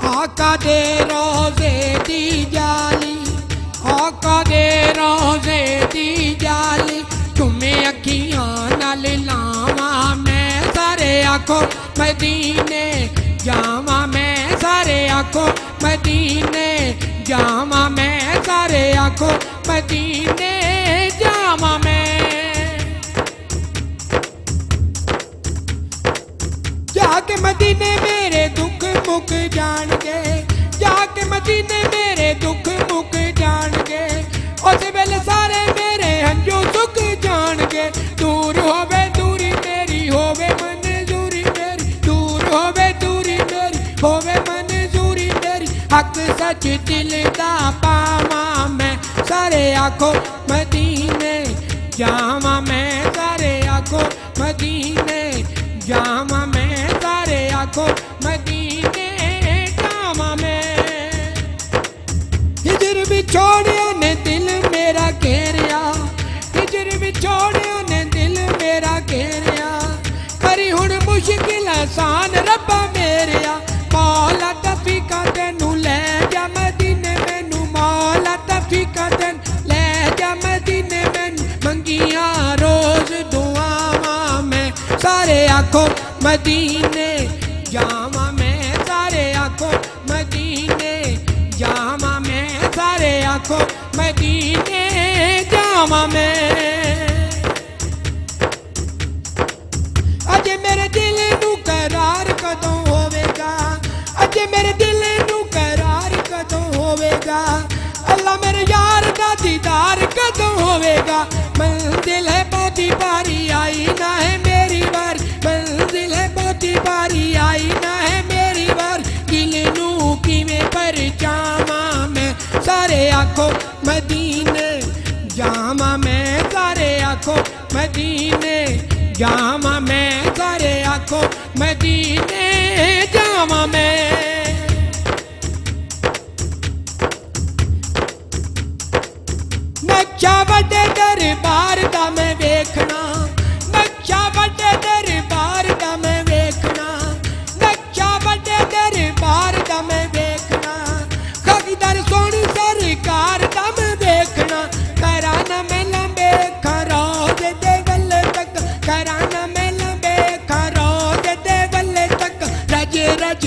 आका दे रोज़े दी जाली, आका दे रोज़े दी जाली, तुम्हें अखियां नाल लावा मैं सारे आखो मदीने जावा मैं सारे आखो मदीने जावा मैं सारे आखो मदीने जावा मैं। जाके मदीने मेरे दुख मुक जाणगे, जाके मदीने मेरे दुख मुक जाणगे, उस वेले सारे मेरे हंजू सुक जाणगे। दूर होवे दूरी मेरी होवे मंजूरी मेरी, दूर होवे दूरी मेरी होवे मंजूरी मेरी, हक सच दिल दा पावा मैं सारे आखो मदीने जावा मैं सारे आखो मदीने जावा मैं सारे आखो मदीने जावा मैं। हिजर बिछोड़िया ने दिल मेरा घेरिया, हिजर बिछोड़िया ने दिल मेरा घेरिया, करी हुण मुश्किल आसान रब्बा मेरिया। मौला तफीका तेनू ले जा मदीने मैनू, मौला तफीका तेनू ले जा मदीने मैनू, मंगिया रोज दुआवा मैं सारे आखो मदीने जावा मैं सारे आखो मदीने जावा मैं सारे आखो मदीने जावा मैं। अजे मेरे दिल नू करार कदों होवेगा, अजे मेरे दिल नू करार कदों होवेगा, अल्लाह मेरे यार दा दीदार कदों होवेगा। मंजिल है बहुत बारी आई ना है मेरी बार, मंजिल है बहुत बारी आई ना है मेरी बार, दिल नू किवें परछावां मैं सारे आखो मदीने जावा मैं सारे आखो मदीने जावा मैं सारे आखो मदीने जावा मैं। नक्शा वड्डे दरबार दा मैं वेखना, नक्शा वड्डे दरबार दा मैं वेखना, नक्शा वड्डे दरबार दा मैं वेखना, खाकीदार सोहनी सरकार दा मैं वेखना। कराना मैं लंबे खरोजे दे वल्ले तक, कराना मैं लंबे खरोजे दे वल्ले तक, रज रज